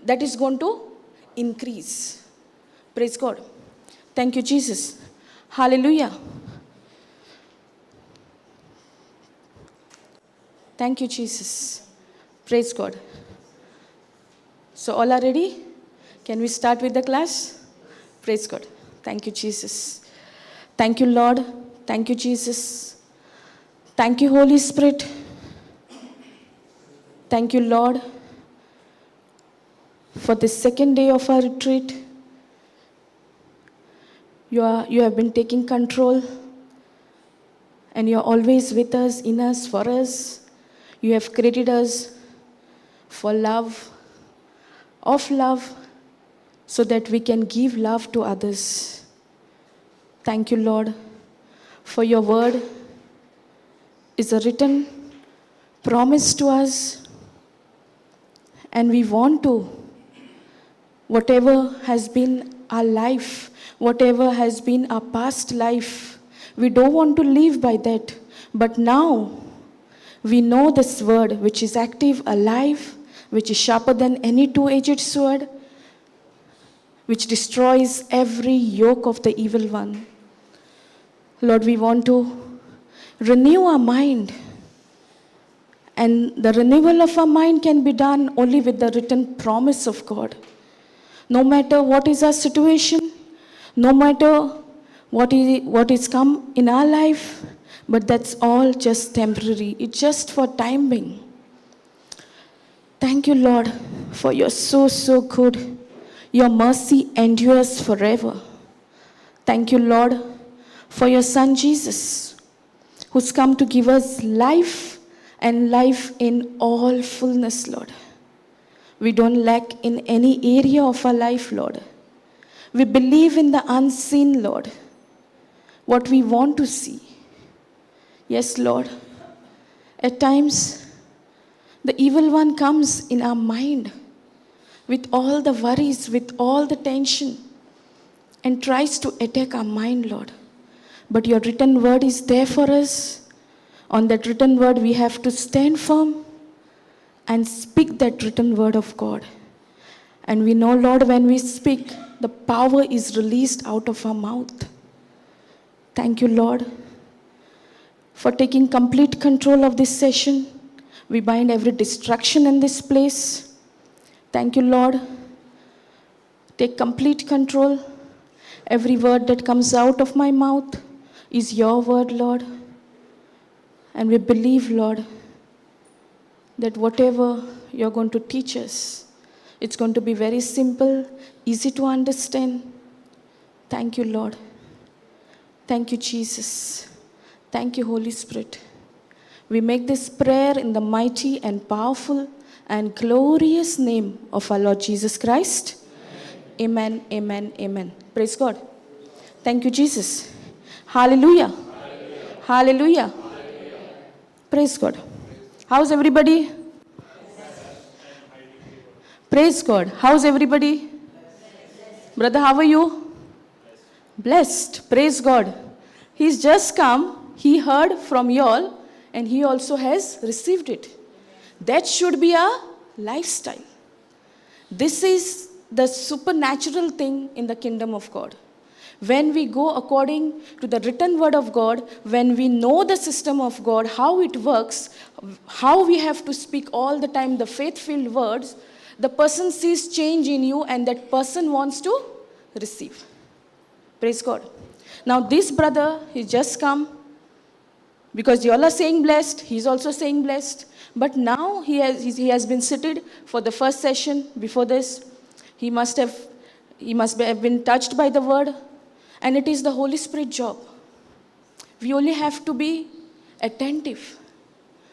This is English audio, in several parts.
that is going to increase. Praise God. Thank you, Jesus. Hallelujah. Thank you, Jesus. Praise God. So all are ready? Can we start with the class? Praise God. Thank you, Jesus. Thank you, Lord. Thank you, Jesus. Thank you, Holy Spirit. Thank you, Lord, for the second day of our retreat. You have been taking control, and you are always with us, in us, for us. You have created us for love, of love, so that we can give love to others. Thank you, Lord, for your word is a written promise to us, and we want to, whatever has been our life, whatever has been our past life, we don't want to live by that. But now, we know this word, which is active, alive, which is sharper than any two-edged sword, which destroys every yoke of the evil one. Lord, we want to renew our mind. And the renewal of our mind can be done only with the written promise of God. No matter what is our situation, no matter what is come in our life, but that's all just temporary. It's just for time being. Thank you, Lord, for you're so, so good. Your mercy endures forever. Thank you, Lord, for your Son Jesus, who's come to give us life, and life in all fullness, Lord. We don't lack in any area of our life, Lord. We believe in the unseen, Lord, what we want to see. Yes, Lord. At times, the evil one comes in our mind with all the worries, with all the tension, and tries to attack our mind, Lord. But your written word is there for us. On that written word, we have to stand firm and speak that written word of God. And we know, Lord, when we speak, the power is released out of our mouth. Thank you, Lord, for taking complete control of this session. We bind every distraction in this place. Thank you, Lord. Take complete control. Every word that comes out of my mouth is your word, Lord. And we believe, Lord, that whatever you're going to teach us, it's going to be very simple, easy to understand. Thank you, Lord. Thank you, Jesus. Thank you, Holy Spirit. We make this prayer in the mighty and powerful and glorious name of our Lord Jesus Christ. Amen, amen, amen. Praise God. Thank you, Jesus. Hallelujah. Hallelujah. Hallelujah. Praise God. How's everybody? Praise God. How's everybody? Brother, how are you? Blessed. Praise God. He's just come. He heard from y'all and he also has received it. That should be a lifestyle. This is the supernatural thing in the kingdom of God. When we go according to the written word of God, when we know the system of God, how it works, how we have to speak all the time the faith-filled words, the person sees change in you and that person wants to receive. Praise God. Now this brother, he just come because you all are saying blessed, he's also saying blessed. But now he has been seated for the first session. Before this, he must have been touched by the word. And it is the Holy Spirit job. We only have to be attentive.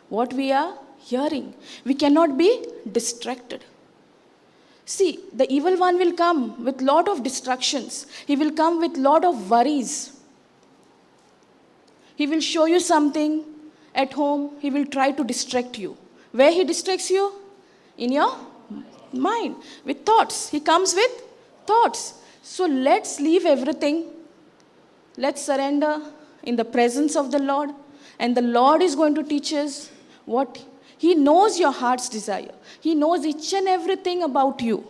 What we are hearing. We cannot be distracted. See, the evil one will come with lot of distractions. He will come with lot of worries. He will show you something at home. He will try to distract you. Where he distracts you? In your mind. With thoughts. He comes with thoughts. So let's leave everything. Let's surrender in the presence of the Lord. And the Lord is going to teach us what He knows your heart's desire. He knows each and everything about you.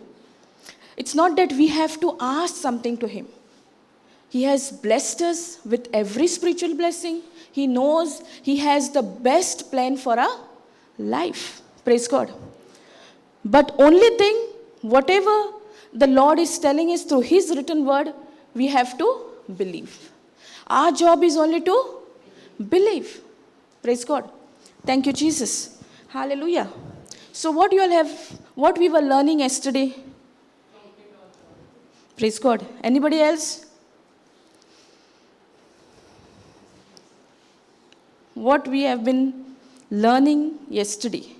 It's not that we have to ask something to him. He has blessed us with every spiritual blessing. He knows he has the best plan for our life. Praise God. But only thing, whatever the Lord is telling us through his written word, we have to believe. Our job is only to believe. Praise God. Thank you, Jesus. Hallelujah. So what we were learning yesterday? Praise God. Anybody else? What we have been learning yesterday,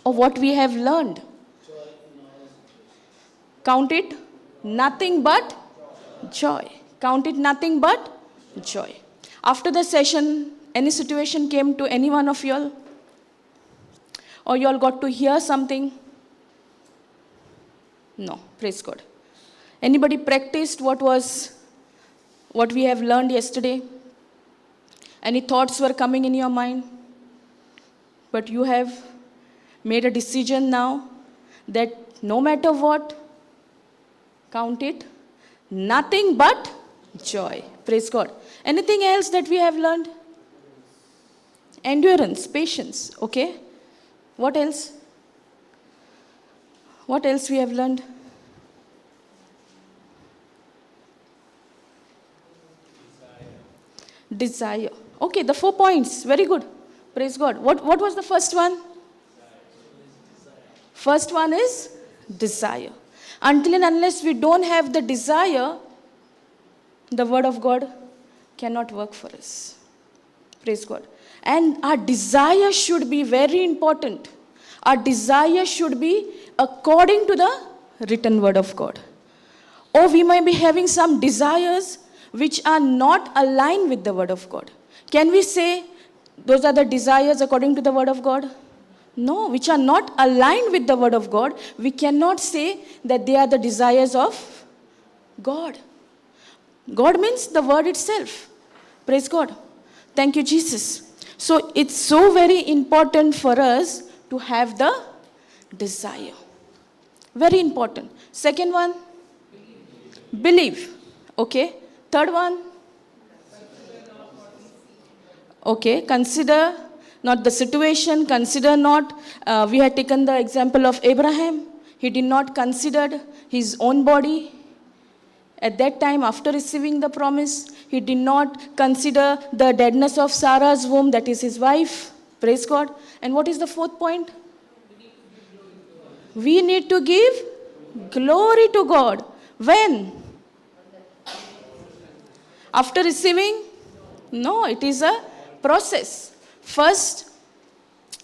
or what we have learned. Count it nothing but joy. Count it nothing but joy. After the session, any situation came to any one of y'all? Or y'all got to hear something? No. Praise God. Anybody practiced what we have learned yesterday? Any thoughts were coming in your mind? But you have made a decision now that no matter what, count it nothing but joy. Praise God. Anything else that we have learned? Endurance, patience. Okay. What else? What else we have learned? Desire. Okay, the 4 points. Very good. Praise God. What was the first one? First one is desire. Until and unless we don't have the desire, the word of God cannot work for us. Praise God. And our desire should be very important. Our desire should be according to the written word of God. Or we might be having some desires which are not aligned with the word of God. Can we say those are the desires according to the word of God? No, which are not aligned with the word of God. We cannot say that they are the desires of God. God means the word itself. Praise God. Thank you, Jesus. So it's so very important for us to have the desire. Very important. Second one, believe. Okay. Third one, okay, consider not the situation, consider not. We had taken the example of Abraham. He did not consider his own body. At that time, after receiving the promise, he did not consider the deadness of Sarah's womb, that is his wife. Praise God. And what is the fourth point? We need to give glory to God. When? After receiving? No, it is a process. First,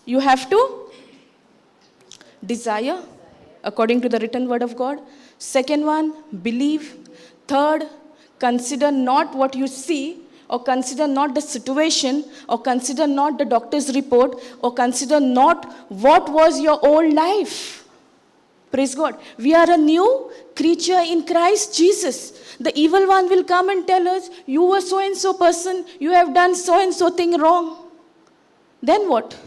you have to desire according to the written word of God. Second one, believe. Third, consider not what you see, or consider not the situation, or consider not the doctor's report, or consider not what was your old life. Praise God. We are a new creature in Christ Jesus. The evil one will come and tell us, you were so and so person, you have done so and so thing wrong. Then what?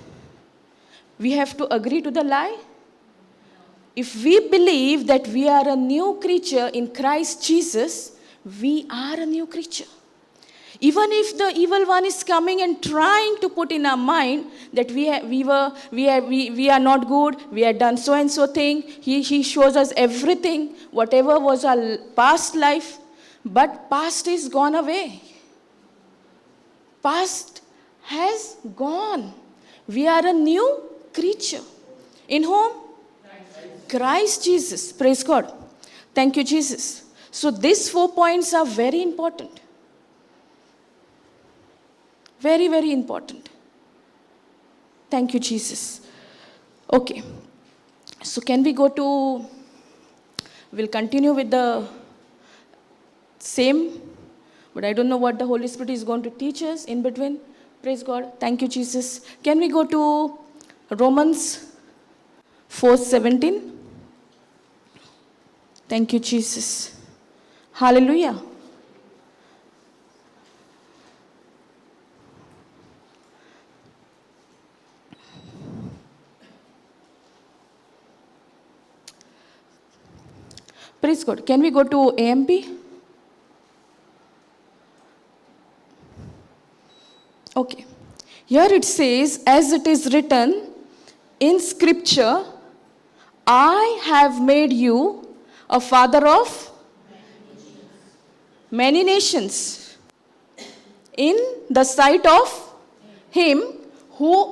We have to agree to the lie. If we believe that we are a new creature in Christ Jesus, we are a new creature. Even if the evil one is coming and trying to put in our mind that we are not good, we have done so and so thing, he shows us everything, whatever was our past life, but past is gone away. Past has gone. We are a new creature. In whom? Christ Jesus. Praise God. Thank you, Jesus. So these 4 points are very important. Very, very important. Thank you, Jesus. Okay. So can we go to, we'll continue with the same, but I don't know what the Holy Spirit is going to teach us in between. Praise God. Thank you, Jesus. Can we go to Romans 4:17? Thank you, Jesus. Hallelujah. Praise God. Can we go to AMP? Okay. Here it says, as it is written in scripture, I have made you a father of many nations in the sight of him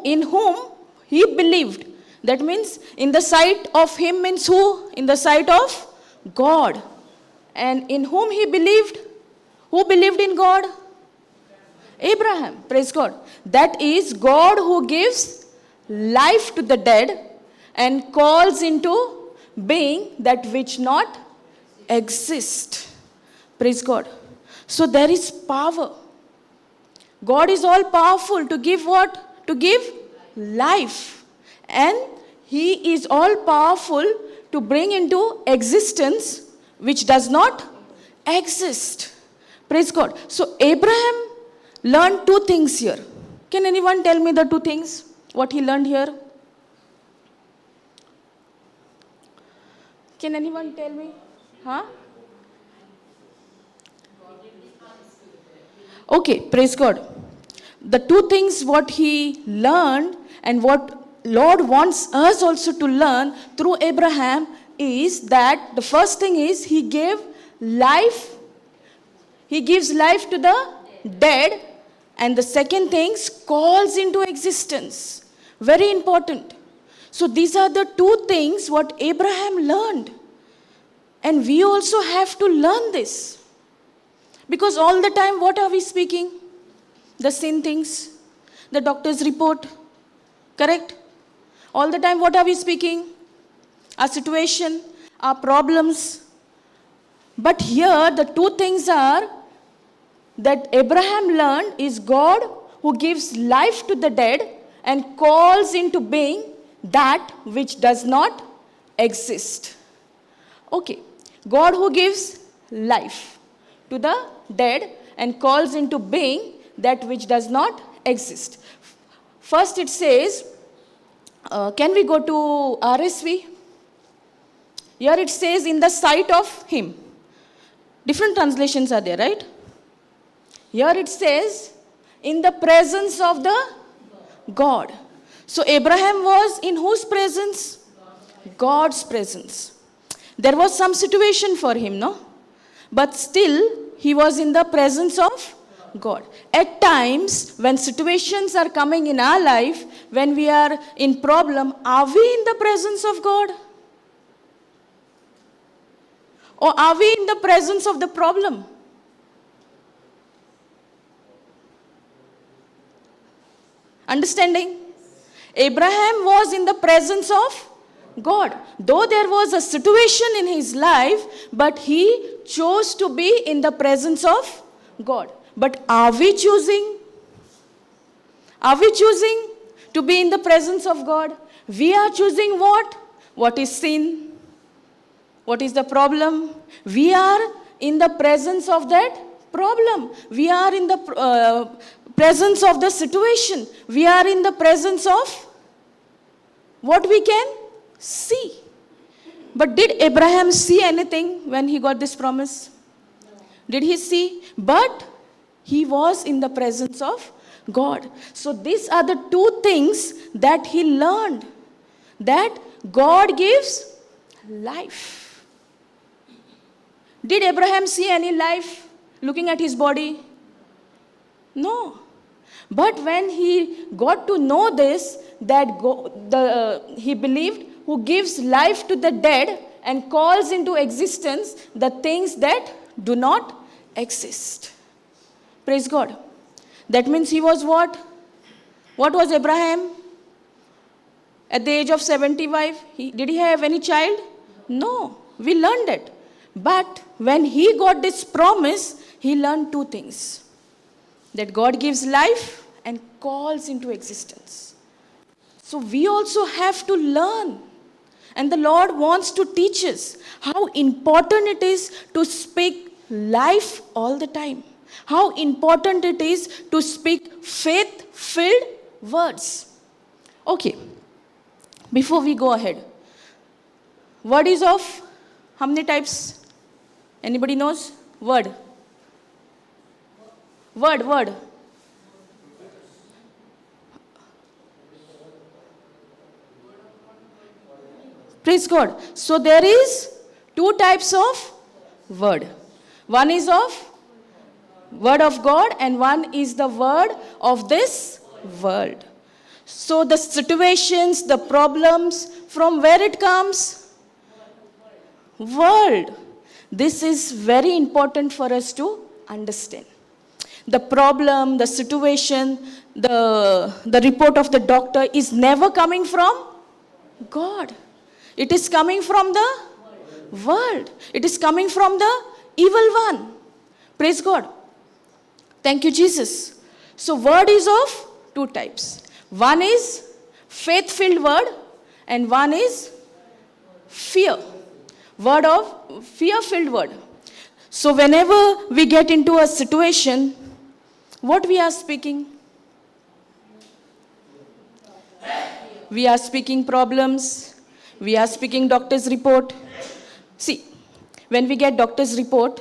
in whom he believed. That means in the sight of him means who? In the sight of God. And in whom he believed? Who believed in God? Abraham. Praise God. That is God who gives life to the dead and calls into being that which not exist. Praise God. So there is power. God is all powerful to give what? To give life. And he is all powerful to bring into existence which does not exist. Praise God. So Abraham learned two things here. Can anyone tell me the two things? What he learned here? Can anyone tell me? Huh? Okay, praise God. The two things what he learned and what Lord wants us also to learn through Abraham is that the first thing is he gave life. He gives life to the dead. And the second thing calls into existence. Very important. So these are the two things what Abraham learned. And we also have to learn this. Because all the time, what are we speaking? The sin things, the doctor's report, correct? All the time, what are we speaking? Our situation, our problems. But here, the two things are that Abraham learned is God who gives life to the dead and calls into being that which does not exist. Okay, God who gives life to the dead and calls into being that which does not exist. First it says, can we go to RSV? Here it says in the sight of him. Different translations are there, right? Here it says in the presence of the God. So Abraham was in whose presence? God's presence. There was some situation for him, no? But still he was in the presence of God. At times, when situations are coming in our life, when we are in problem, are we in the presence of God? Or are we in the presence of the problem? Understanding? Abraham was in the presence of God. Though there was a situation in his life, but he chose to be in the presence of God. But are we choosing? Are we choosing to be in the presence of God? We are choosing what? What is sin? What is the problem? We are in the presence of that problem. We are in the presence of the situation. We are in the presence of what we can see. But did Abraham see anything when he got this promise? Did he see? But he was in the presence of God. So these are the two things that he learned. That God gives life. Did Abraham see any life looking at his body? No. But when he got to know this, that he believed who gives life to the dead and calls into existence the things that do not exist. Praise God. That means he was what? What was Abraham? At the age of 75, did he have any child? No. We learned it. But when he got this promise, he learned two things. That God gives life and calls into existence. So we also have to learn. And the Lord wants to teach us how important it is to speak life all the time. How important it is to speak faith-filled words. Okay. Before we go ahead. Word is of how many types? Anybody knows? Word. Word. Praise God. So there is two types of word. One is of word of God and one is the word of this world. So the situations, the problems, from where it comes? World. This is very important for us to understand. The problem, the situation, the report of the doctor is never coming from God. It is coming from the world. It is coming from the evil one. Praise God. Thank you, Jesus. So word is of two types. One is faith-filled word and one is fear. Word of fear-filled word. So whenever we get into a situation, what we are speaking? We are speaking problems. We are speaking doctor's report. See, when we get doctor's report,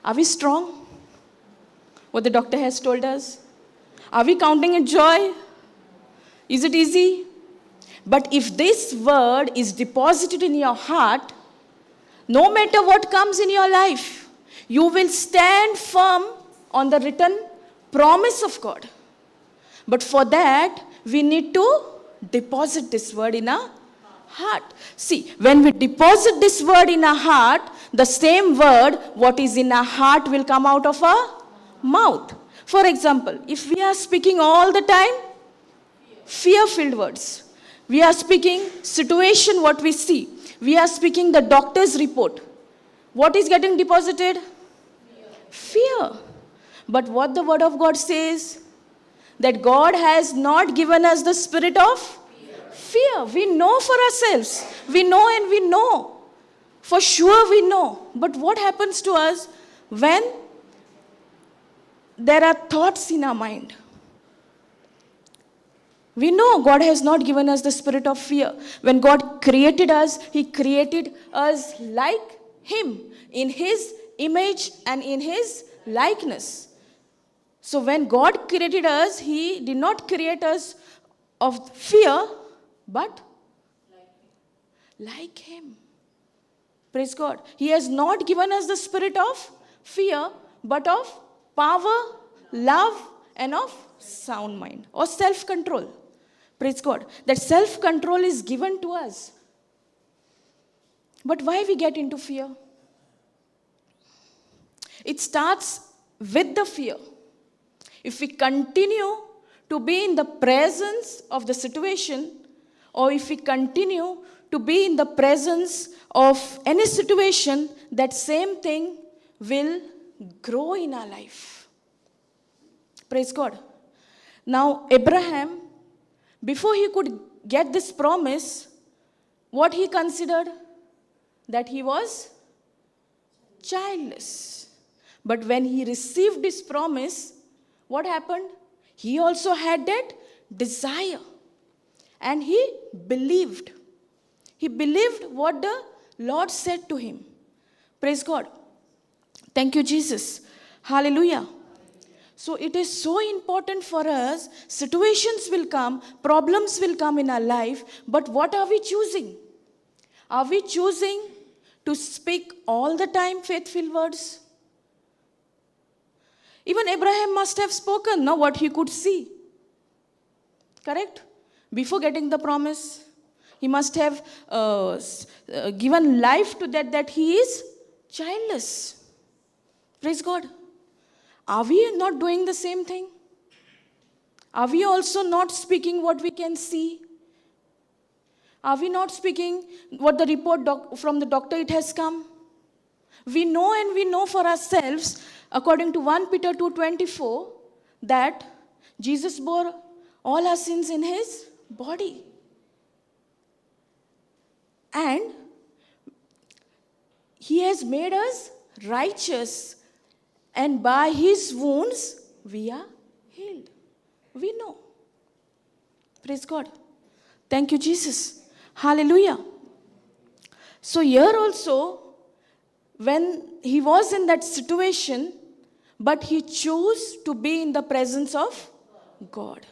are we strong? What the doctor has told us? Are we counting it joy? Is it easy? But if this word is deposited in your heart, no matter what comes in your life, you will stand firm on the written promise of God. But for that, we need to deposit this word in our heart. See, when we deposit this word in our heart, the same word, what is in our heart, will come out of our mouth. For example, if we are speaking all the time fear-filled words, we are speaking situation what we see, we are speaking the doctor's report, what is getting deposited? Fear. But what the word of God says, that God has not given us the spirit of fear. We know for ourselves. We know and we know. For sure we know. But what happens to us when there are thoughts in our mind? We know God has not given us the spirit of fear. When God created us, He created us like Him, in His image and in His likeness. So when God created us, He did not create us of fear, but like Him. Praise God. He has not given us the spirit of fear, but of power, love, and of sound mind or self-control. Praise God. That self-control is given to us. But why we get into fear? It starts with the fear. If we continue to be in the presence of the situation, or if we continue to be in the presence of any situation, that same thing will grow in our life. Praise God. Now, Abraham, before he could get this promise, what he considered? That he was childless. But when he received this promise, what happened? He also had that desire. And he believed. He believed what the Lord said to him. Praise God. Thank you, Jesus. Hallelujah. So it is so important for us. Situations will come, problems will come in our life, but what are we choosing? Are we choosing to speak all the time faithful words? Even Abraham must have spoken now what he could see. Correct? Before getting the promise, he must have given life to that he is childless. Praise God. Are we not doing the same thing? Are we also not speaking what we can see? Are we not speaking what the report from the doctor it has come? We know and we know for ourselves, according to 1 Peter 2:24, that Jesus bore all our sins in His body. And He has made us righteous. And by His wounds, we are healed. We know. Praise God. Thank you, Jesus. Hallelujah. So here also, when he was in that situation, but he chose to be in the presence of God.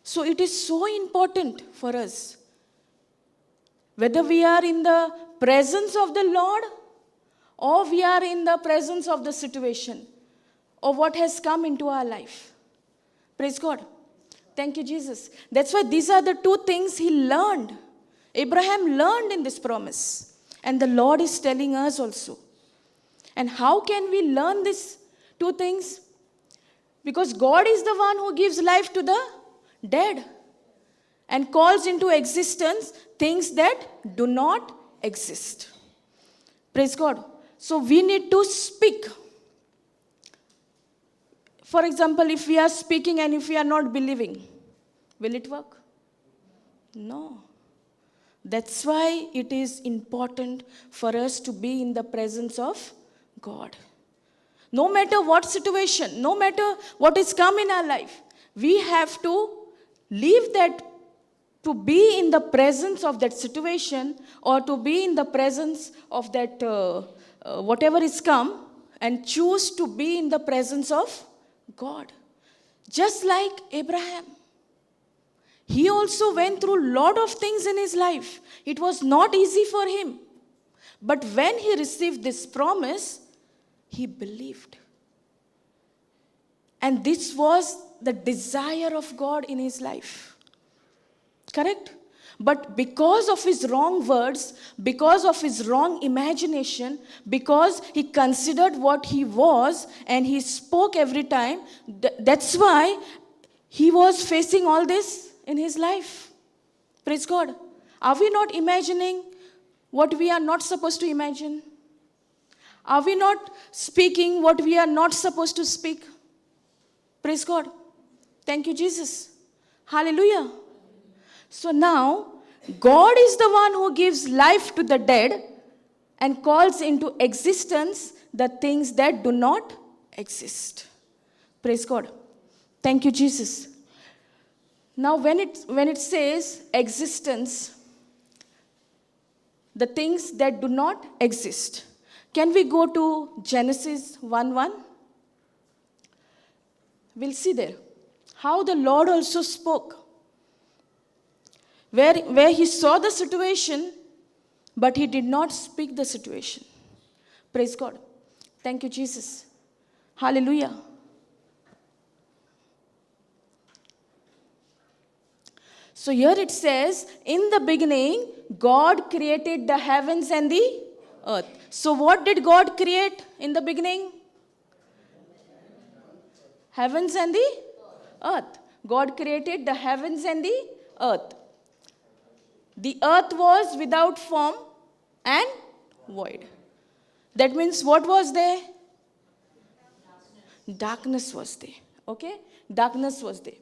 So it is so important for us, whether we are in the presence of the Lord or we are in the presence of the situation or what has come into our life. Praise God. Thank you, Jesus. That's why these are the two things he learned. Abraham learned in this promise. And the Lord is telling us also. And how can we learn these two things? Because God is the one who gives life to the dead and calls into existence things that do not exist. Praise God. So we need to speak. For example, if we are speaking and if we are not believing, will it work? No. That's why it is important for us to be in the presence of God. No matter what situation, no matter what has come in our life, we have to leave that, to be in the presence of that situation or to be in the presence of that whatever is come, and choose to be in the presence of God. Just like Abraham. He also went through a lot of things in his life. It was not easy for him. But when he received this promise, he believed. And this was the desire of God in his life. Correct? But because of his wrong words, because of his wrong imagination, because he considered what he was and he spoke every time, that's why he was facing all this in his life. Praise God. Are we not imagining what we are not supposed to imagine? Are we not speaking what we are not supposed to speak? Praise God. Thank you, Jesus. Hallelujah. So now, God is the one who gives life to the dead and calls into existence the things that do not exist. Praise God. Thank you, Jesus. Now, when it says existence, the things that do not exist, can we go to Genesis 1:1? We'll see there how the Lord also spoke. Where he saw the situation, but he did not speak the situation. Praise God. Thank you, Jesus. Hallelujah. So here it says, in the beginning, God created the heavens and the earth. So what did God create in the beginning? Heavens and the earth. God created the heavens and the earth. The earth was without form and void. That means what was there? Darkness was there. Okay? Darkness was there.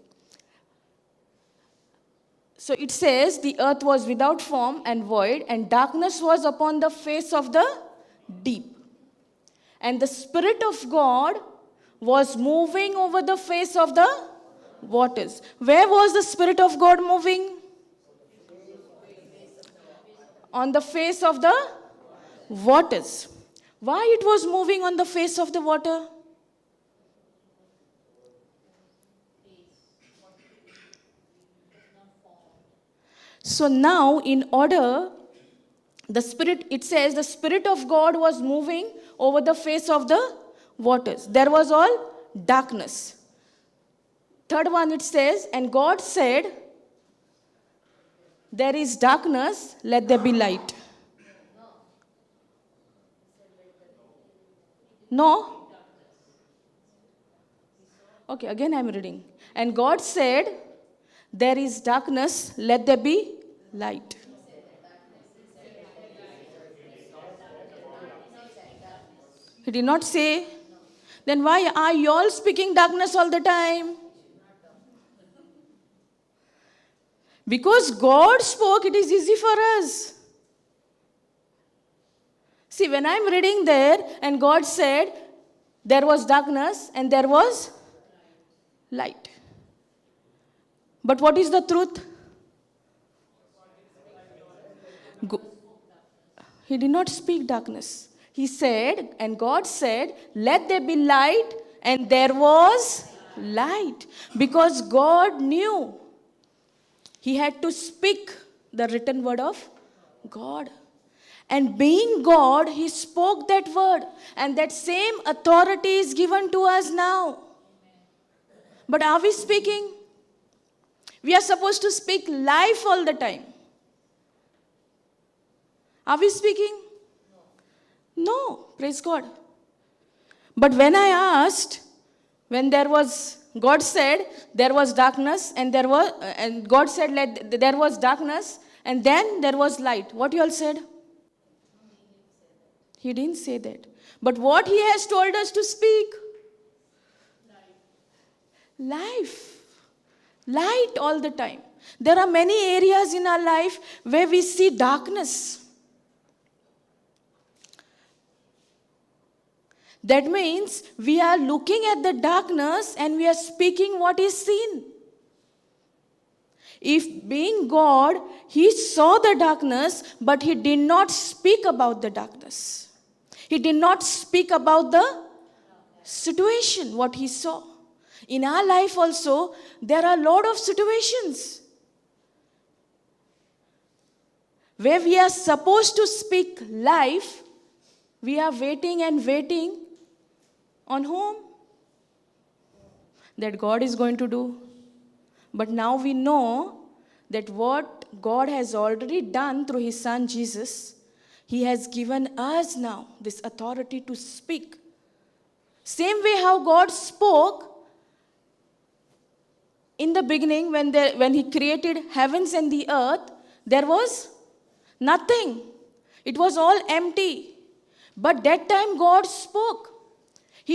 So it says the earth was without form and void, and darkness was upon the face of the deep. And the Spirit of God was moving over the face of the waters. Where was the Spirit of God moving? On the face of the waters. Why it was moving on the face of the water? So now, in order, it says the Spirit of God was moving over the face of the waters. There was all darkness. Third one, it says, and God said, there is darkness, let there be light. No? Okay, again I'm reading. And God said, there is darkness, let there be light. He did not say. Then why are you all speaking darkness all the time? Because God spoke, it is easy for us. See, when I'm reading there, and God said, there was darkness and there was light. But what is the truth? He did not speak darkness. He said, and God said, let there be light, and there was light. Because God knew he had to speak the written word of God. And being God, he spoke that word. And that same authority is given to us now. But are we speaking? We are supposed to speak life all the time. Are we speaking? No. Praise God. But when I asked, when God said there was darkness, and God said there was darkness, and then there was light. What you all said? He didn't say that. But what he has told us to speak? Life. Light all the time. There are many areas in our life where we see darkness. That means we are looking at the darkness and we are speaking what is seen. If being God, he saw the darkness, but he did not speak about the darkness. He did not speak about the situation, what he saw. In our life also, there are a lot of situations where we are supposed to speak life. We are waiting and waiting on whom? That God is going to do. But now we know that what God has already done through his son Jesus, he has given us now this authority to speak. Same way how God spoke in the beginning when he created heavens and the earth, there was nothing. It was all empty. But that time God spoke.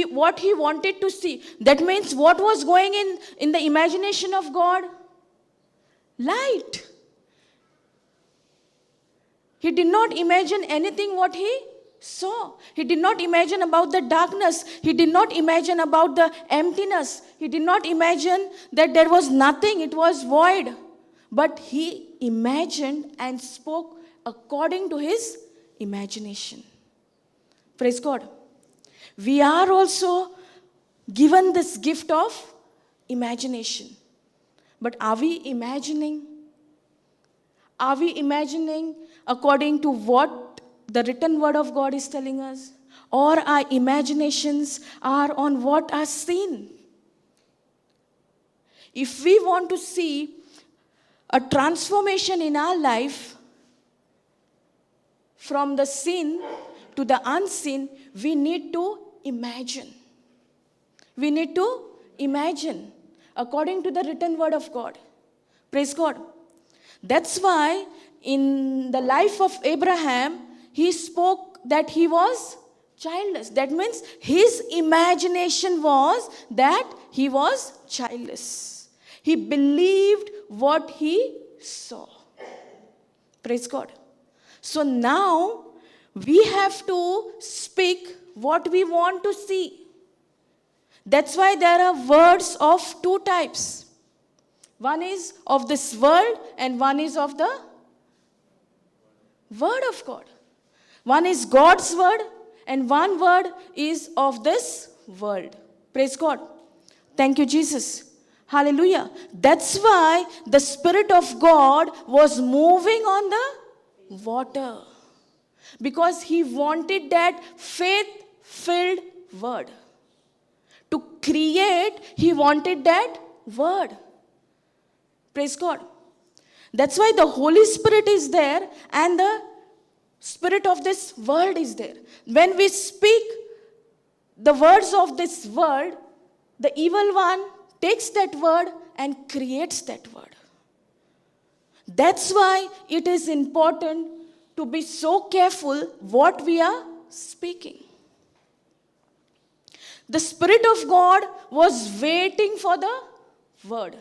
What he wanted to see. That means what was going in the imagination of God? Light. He did not imagine anything what he saw. He did not imagine about the darkness. He did not imagine about the emptiness. He did not imagine that there was nothing. It was void. But he imagined and spoke according to his imagination. Praise God. We are also given this gift of imagination. But are we imagining? Are we imagining according to what the written word of God is telling us? Or our imaginations are on what are seen? If we want to see a transformation in our life from the seen to the unseen, we need to imagine. We need to imagine according to the written word of God. Praise God. That's why in the life of Abraham, he spoke that he was childless. That means his imagination was that he was childless. He believed what he saw. Praise God. So now we have to speak what we want to see. That's why there are words of two types. One is of this world and one is of the word of God. One is God's word and one word is of this world. Praise God. Thank you, Jesus. Hallelujah. That's why the Spirit of God was moving on the water. Because he wanted that faith-filled word. To create, he wanted that word. Praise God. That's why the Holy Spirit is there and the spirit of this world is there. When we speak the words of this world, the evil one takes that word and creates that word. That's why it is important to be so careful what we are speaking. The Spirit of God was waiting for the word.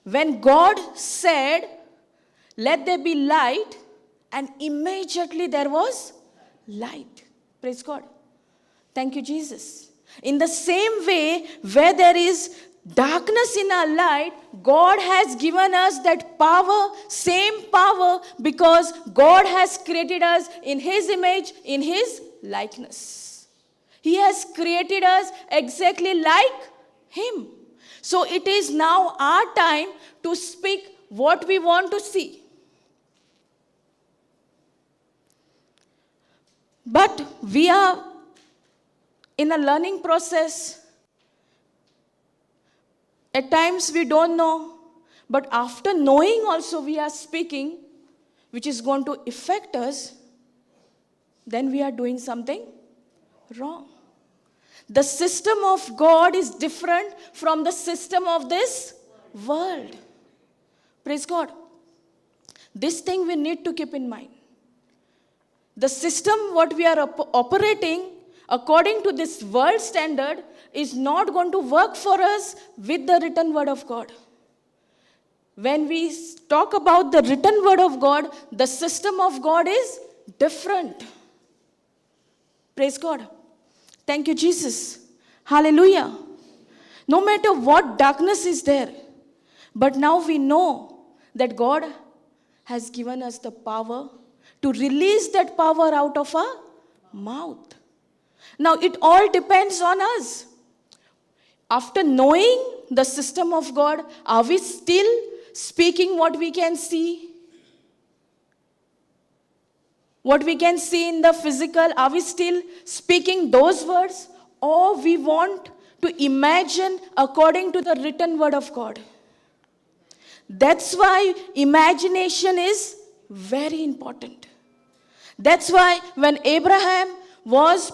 When God said, let there be light, and immediately there was light. Praise God. Thank you, Jesus. In the same way, where there is darkness in our light, God has given us that power, same power, because God has created us in His image, in His likeness. He has created us exactly like Him. So it is now our time to speak what we want to see. But we are in a learning process. At times we don't know, but after knowing also we are speaking, which is going to affect us, then we are doing something wrong. The system of God is different from the system of this world. Praise God. This thing we need to keep in mind. The system what we are operating according to this world standard is not going to work for us with the written word of God. When we talk about the written word of God, the system of God is different. Praise God. Thank you, Jesus. Hallelujah. No matter what darkness is there, but now we know that God has given us the power to release that power out of our mouth. Now it all depends on us. After knowing the system of God, are we still speaking what we can see? What we can see in the physical, are we still speaking those words? Or we want to imagine according to the written word of God? That's why imagination is very important. That's why when Abraham was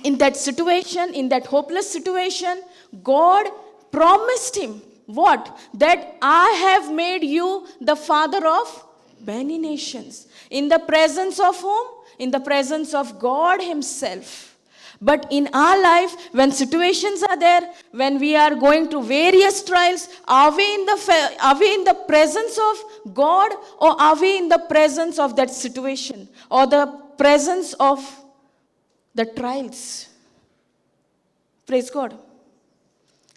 in that situation, in that hopeless situation, God promised him what? That I have made you the father of many nations. In the presence of whom? In the presence of God Himself. But in our life, when situations are there, when we are going through various trials, are we in the presence of God, or are we in the presence of that situation, or the presence of the trials? Praise God.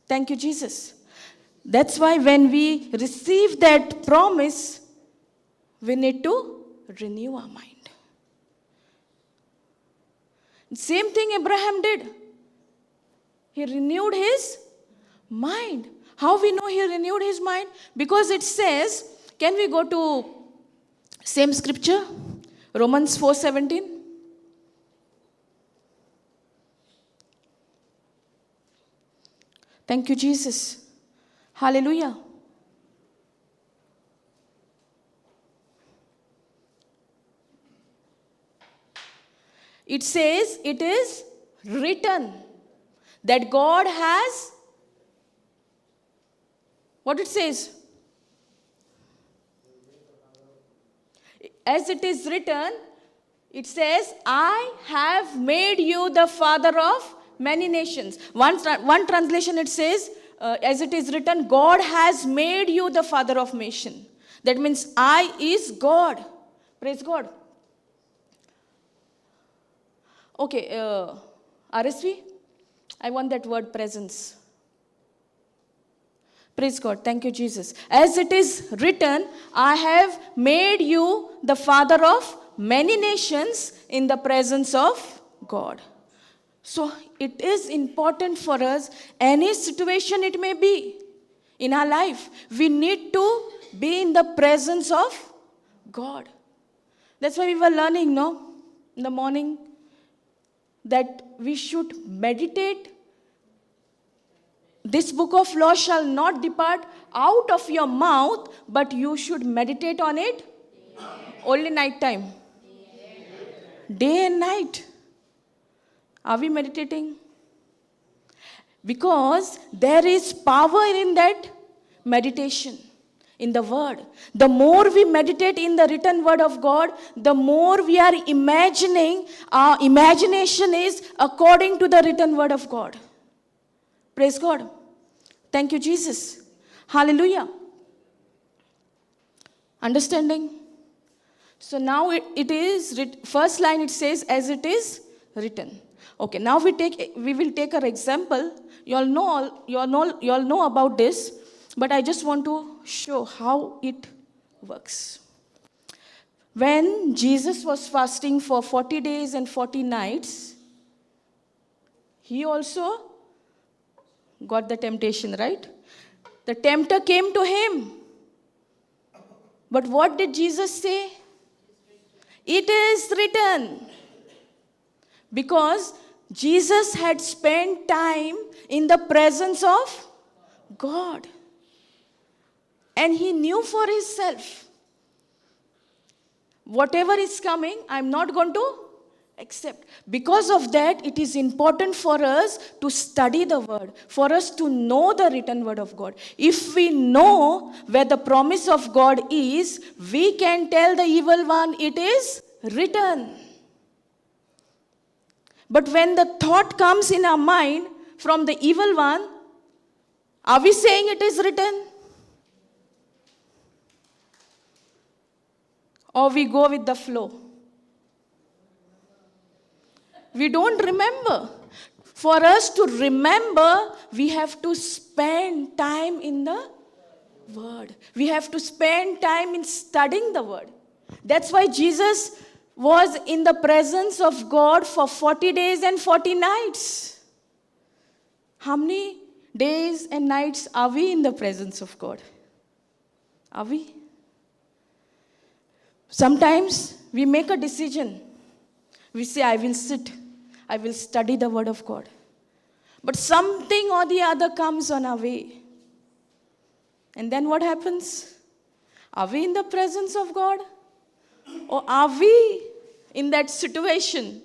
Thank you, Jesus. That's why when we receive that promise, we need to renew our mind. Same thing Abraham did. He renewed his mind. How we know he renewed his mind? Because it says, can we go to same scripture? Romans 4:17. Thank you, Jesus. Hallelujah. It says, it is written that God has, what it says? As it is written, it says, I have made you the father of many nations. One translation it says, as it is written, God has made you the father of nation. That means I is God. Praise God. Okay, RSV, I want that word presence. Praise God. Thank you, Jesus. As it is written, I have made you the father of many nations in the presence of God. So it is important for us, any situation it may be in our life, we need to be in the presence of God. That's why we were learning, no, in the morning, that we should meditate. This book of law shall not depart out of your mouth, but you should meditate on it only night time. Day and night. Are we meditating? Because there is power in that meditation, in the word. The more we meditate in the written word of God, the more we are imagining. Our imagination is according to the written word of God. Praise God. Thank you, Jesus. Hallelujah. Understanding? So now it is, first line it says, as it is written. Okay, now we will take an example. You all know about this, but I just want to show how it works. When Jesus was fasting for 40 days and 40 nights, he also got the temptation, right? The tempter came to him. But what did Jesus say? It is written. Because Jesus had spent time in the presence of God. And he knew for himself, whatever is coming, I'm not going to accept. Because of that, it is important for us to study the word, for us to know the written word of God. If we know where the promise of God is, we can tell the evil one, it is written. But when the thought comes in our mind from the evil one, are we saying it is written? Or we go with the flow? We don't remember. For us to remember, we have to spend time in the word. We have to spend time in studying the word. That's why Jesus was in the presence of God for 40 days and 40 nights. How many days and nights are we in the presence of God? Are we? Sometimes we make a decision. We say, I will sit. I will study the word of God. But something or the other comes on our way. And then what happens? Are we in the presence of God? Or are we in that situation?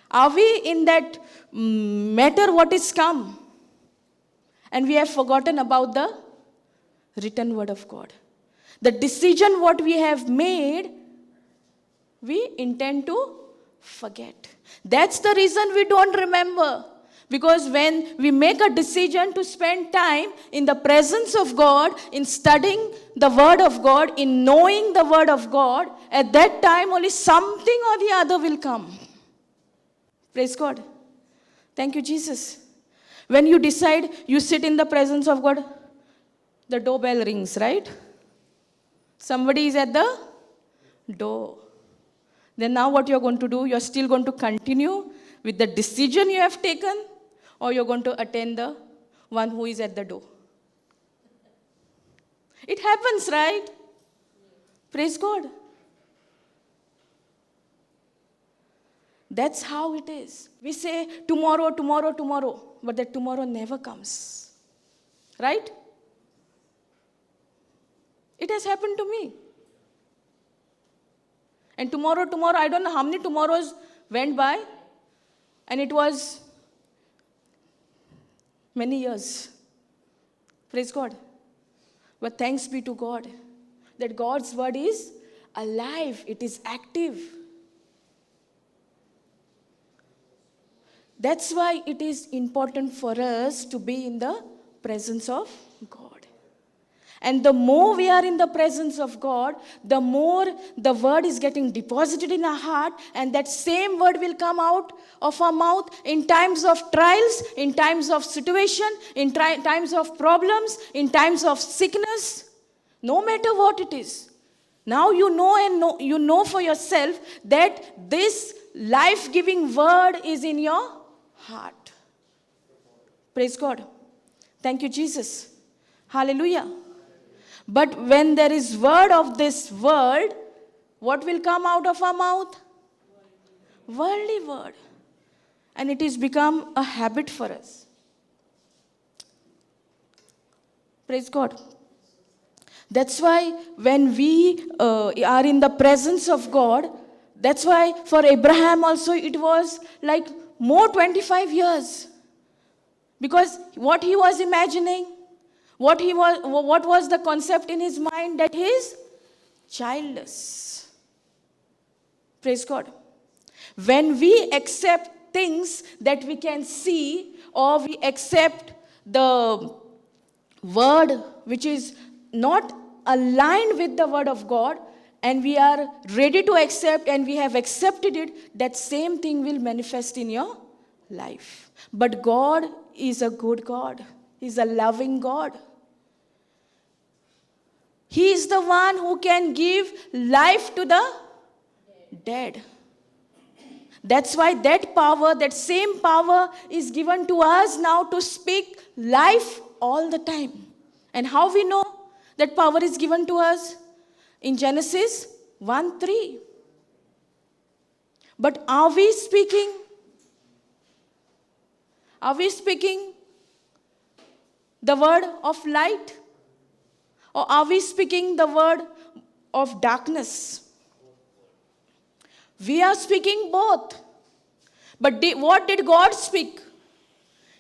Are we in that matter what is come? And we have forgotten about the written word of God. The decision what we have made, we intend to forget. That's the reason we don't remember. Because when we make a decision to spend time in the presence of God, in studying the word of God, in knowing the word of God, at that time only something or the other will come. Praise God. Thank you, Jesus. When you decide you sit in the presence of God, the doorbell rings, right? Somebody is at the door. Then now what you're going to do? You're still going to continue with the decision you have taken, or you're going to attend the one who is at the door. It happens, right? Praise God. That's how it is. We say tomorrow, tomorrow, tomorrow, but that tomorrow never comes. Right? It has happened to me. And tomorrow, I don't know how many tomorrows went by, and it was many years. Praise God. But thanks be to God that God's word is alive, it is active. That's why it is important for us to be in the presence of God. And the more we are in the presence of God, the more the word is getting deposited in our heart, and that same word will come out of our mouth in times of trials, in times of situation, in times of problems, in times of sickness, no matter what it is. Now you know for yourself that this life-giving word is in your heart. Praise God. Thank you, Jesus. Hallelujah. But when there is word of this world, what will come out of our mouth? Worldly word. And it has become a habit for us. Praise God. That's why when we are in the presence of God, that's why for Abraham also it was like more 25 years. Because what he was imagining, what was the concept in his mind? That he is childless. Praise God. When we accept things that we can see, or we accept the word which is not aligned with the word of God, and we are ready to accept and we have accepted it, that same thing will manifest in your life. But God is a good God. He's a loving God. He is the one who can give life to the dead. That's why that power, that same power is given to us now to speak life all the time. And how we know that power is given to us? In Genesis 1:3. But are we speaking? Are we speaking the word of light? Or are we speaking the word of darkness? We are speaking both. But what did God speak?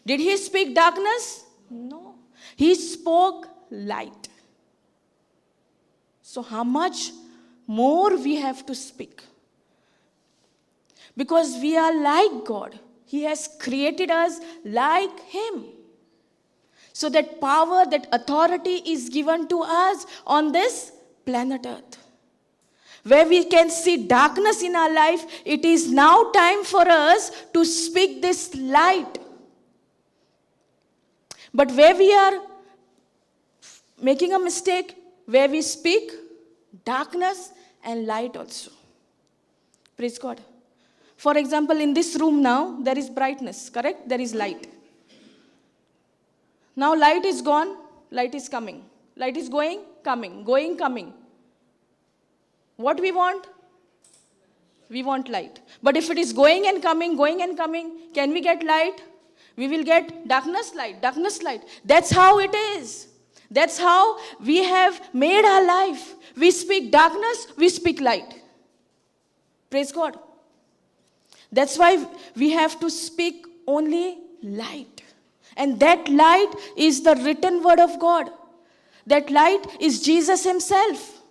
Did He speak darkness? No. He spoke light. So how much more we have to speak? Because we are like God. He has created us like Him. So that power, that authority is given to us on this planet Earth. Where we can see darkness in our life, it is now time for us to speak this light. But where we are making a mistake, where we speak darkness and light also. Praise God. For example, in this room now, there is brightness, correct? There is light. Now light is gone, light is coming. Light is going, coming, going, coming. What we want? We want light. But if it is going and coming, can we get light? We will get darkness, light, darkness, light. That's how it is. That's how we have made our life. We speak darkness, we speak light. Praise God. That's why we have to speak only light. And that light is the written word of God. That light is Jesus Himself,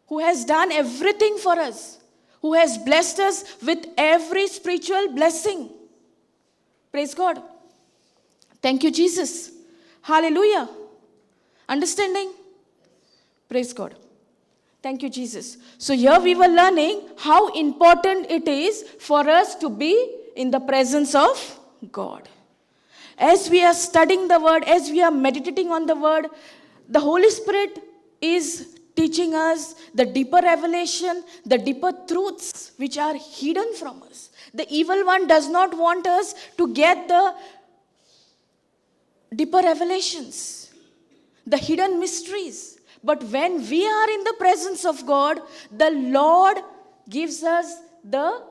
who has done everything for us, who has blessed us with every spiritual blessing. Praise God. Thank you, Jesus. Hallelujah. Understanding? Praise God. Thank you, Jesus. So here we were learning how important it is for us to be in the presence of God. As we are studying the word, as we are meditating on the word, the Holy Spirit is teaching us the deeper revelation, the deeper truths which are hidden from us. The evil one does not want us to get the deeper revelations, the hidden mysteries. But when we are in the presence of God, the Lord gives us the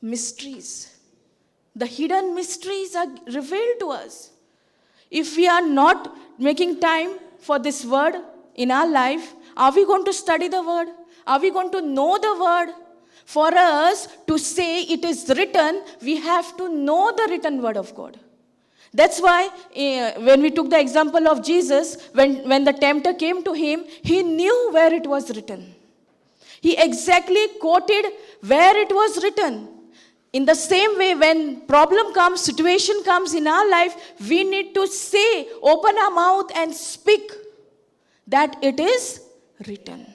mysteries. The hidden mysteries are revealed to us. If we are not making time for this word in our life, are we going to study the word? Are we going to know the word? For us to say it is written, we have to know the written word of God. That's why when we took the example of Jesus, when the tempter came to him, he knew where it was written. He exactly quoted where it was written. In the same way, when problem comes, situation comes in our life, we need to say, open our mouth and speak that it is written.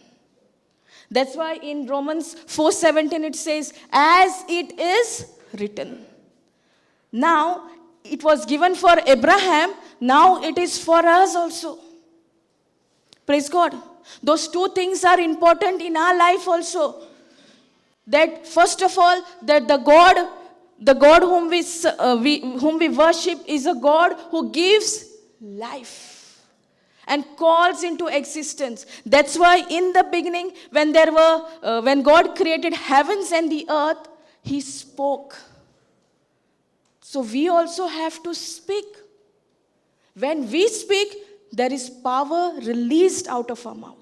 That's why in Romans 4:17 it says, as it is written. Now, it was given for Abraham, now it is for us also. Praise God. Those two things are important in our life also. That first of all, that the God whom we worship is a God who gives life and calls into existence. That's why in the beginning, when God created heavens and the earth, He spoke. So we also have to speak. When we speak, there is power released out of our mouth.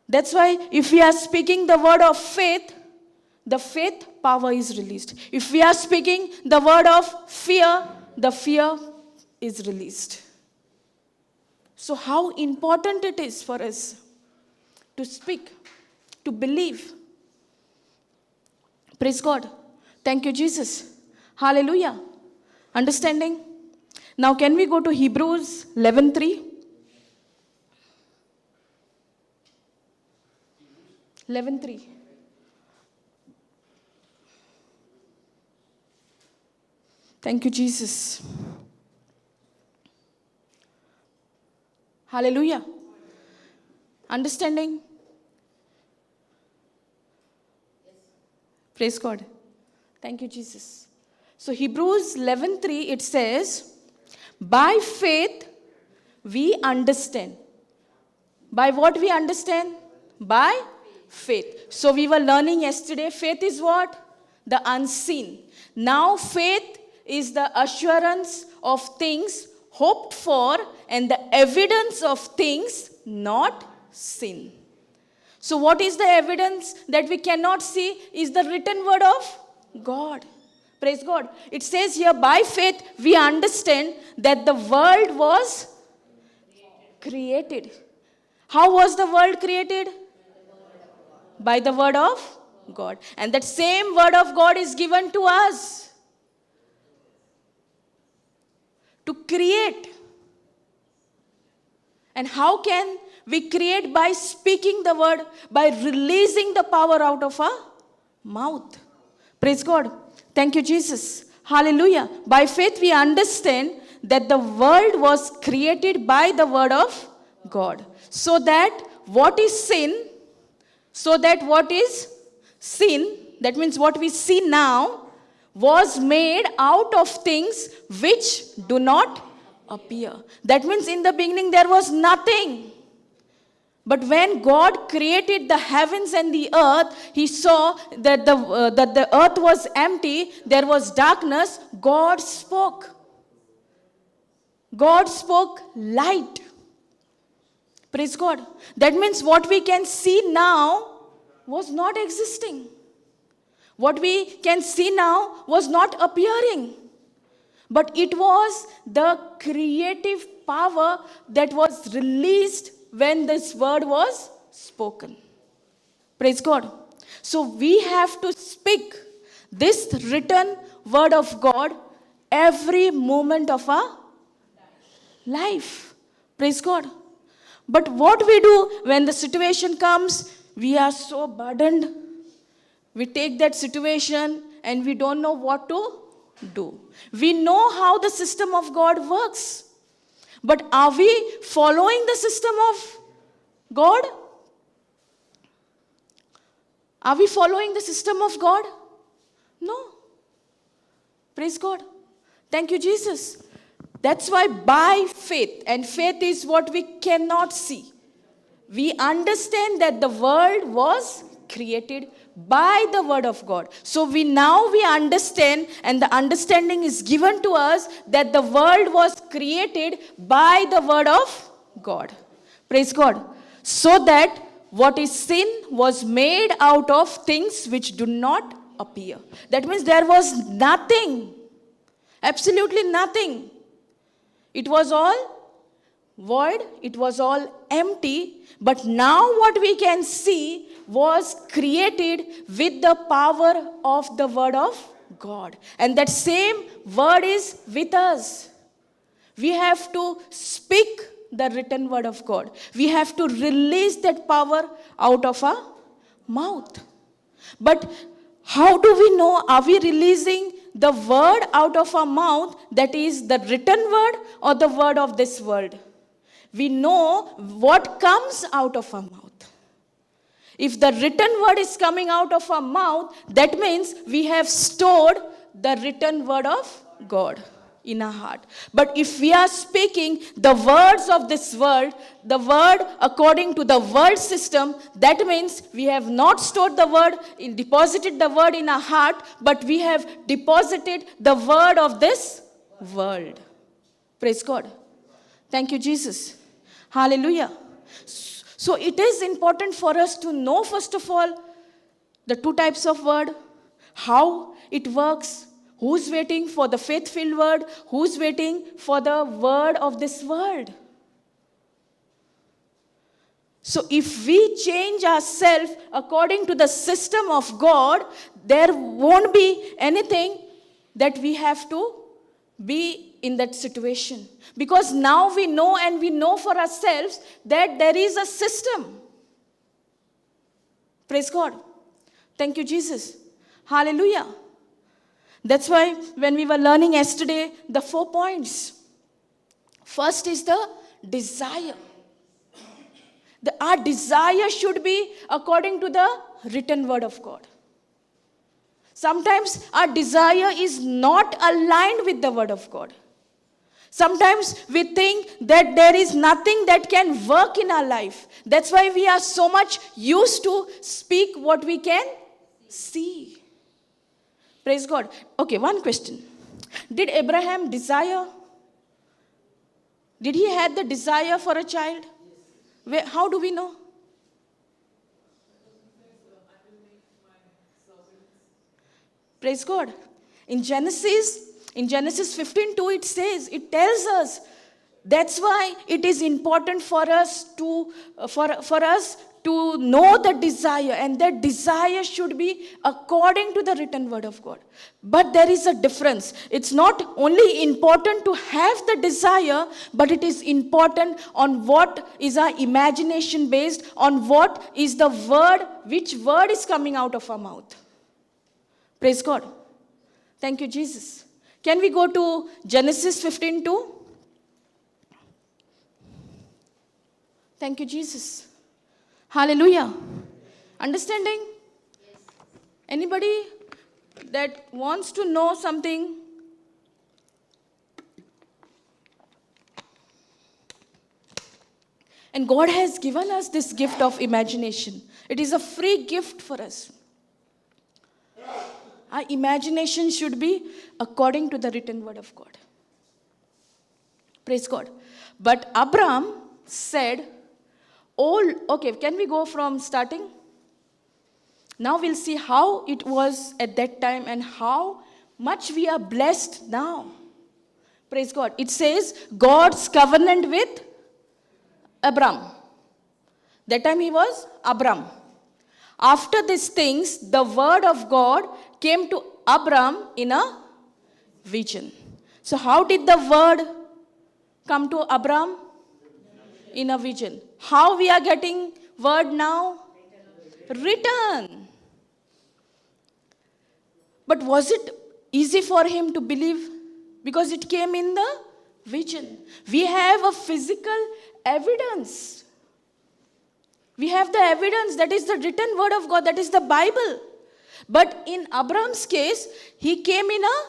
That's why if we are speaking the word of faith, the faith power is released. If we are speaking the word of fear, the fear is released. So how important it is for us to speak, to believe. Praise God. Thank you, Jesus. Hallelujah. Understanding? Now can we go to Hebrews 11:3? 11:3. Thank you, Jesus. Hallelujah. Understanding? Praise God. Thank you, Jesus. So Hebrews 11:3, it says, by faith we understand. By what we understand? By faith. So we were learning yesterday, faith is what? The unseen. Now faith is the assurance of things hoped for and the evidence of things not seen. So what is the evidence that we cannot see is the written word of God. Praise God. It says here, by faith we understand that the world was created. How was the world created? By the word of God. And that same word of God is given to us to create. And how can we create? By speaking the word, by releasing the power out of our mouth. Praise God. Thank you, Jesus. Hallelujah. By faith we understand that the world was created by the word of God. So that what is sin, that means what we see now, was made out of things which do not appear. That means in the beginning there was nothing. But when God created the heavens and the earth, He saw that the earth was empty, there was darkness. God spoke. God spoke light. Praise God. That means what we can see now was not existing. What we can see now was not appearing. But it was the creative power that was released when this word was spoken. Praise God. So we have to speak this written word of God every moment of our life. Praise God. But what we do when the situation comes, we are so burdened. We take that situation and we don't know what to do. We know how the system of God works. But are we following the system of God? Are we following the system of God? No. Praise God. Thank you, Jesus. That's why by faith, and faith is what we cannot see, we understand that the world was created by the word of God. So we understand, and the understanding is given to us that the world was created by the word of God. Praise God. So that what is sin was made out of things which do not appear. That means there was nothing. Absolutely nothing. It was all void, it was all empty, but now what we can see was created with the power of the word of God. And that same word is with us. We have to speak the written word of God. We have to release that power out of our mouth. But how do we know? Are we releasing the word out of our mouth, that is the written word, or the word of this world? We know what comes out of our mouth. If the written word is coming out of our mouth, that means we have stored the written word of God in our heart. But if we are speaking the words of this world, the word according to the world system, that means we have not stored the word, deposited the word in our heart, but we have deposited the word of this world. Praise God. Thank you, Jesus. Hallelujah. So it is important for us to know, first of all, the two types of word, how it works, who's waiting for the faith-filled word, who's waiting for the word of this world. So if we change ourselves according to the system of God, there won't be anything that we have to be in that situation. Because now we know, and we know for ourselves that there is a system. Praise God. Thank you, Jesus. Hallelujah. That's why when we were learning yesterday, the 4 points. First is the desire. Our desire should be according to the written word of God. Sometimes our desire is not aligned with the word of God. Sometimes we think that there is nothing that can work in our life. That's why we are so much used to speak what we can see. Praise God. Okay, one question. Did Abraham desire? Did he have the desire for a child? How do we know? Praise God. In Genesis 15:2 it tells us, that's why it is important for us to know the desire, and that desire should be according to the written word of God. But there is a difference. It's not only important to have the desire, but it is important on what is our imagination based, on what is the word, which word is coming out of our mouth. Praise God. Thank you, Jesus. Can we go to Genesis 15:2? Thank you, Jesus. Hallelujah. Understanding? Yes. Anybody that wants to know something? And God has given us this gift of imagination. It is a free gift for us. Our imagination should be according to the written word of God. Praise God. But Abraham said, okay, can we go from starting? Now we'll see how it was at that time and how much we are blessed now. Praise God. It says God's covenant with Abraham. That time he was Abram. After these things, the word of God came to Abram in a vision. So how did the word come to Abram? In a vision. How we are getting word now? Written. But was it easy for him to believe? Because it came in the vision. We have a physical evidence. We have the evidence, that is the written word of God, that is the Bible. But in Abram's case, he came in a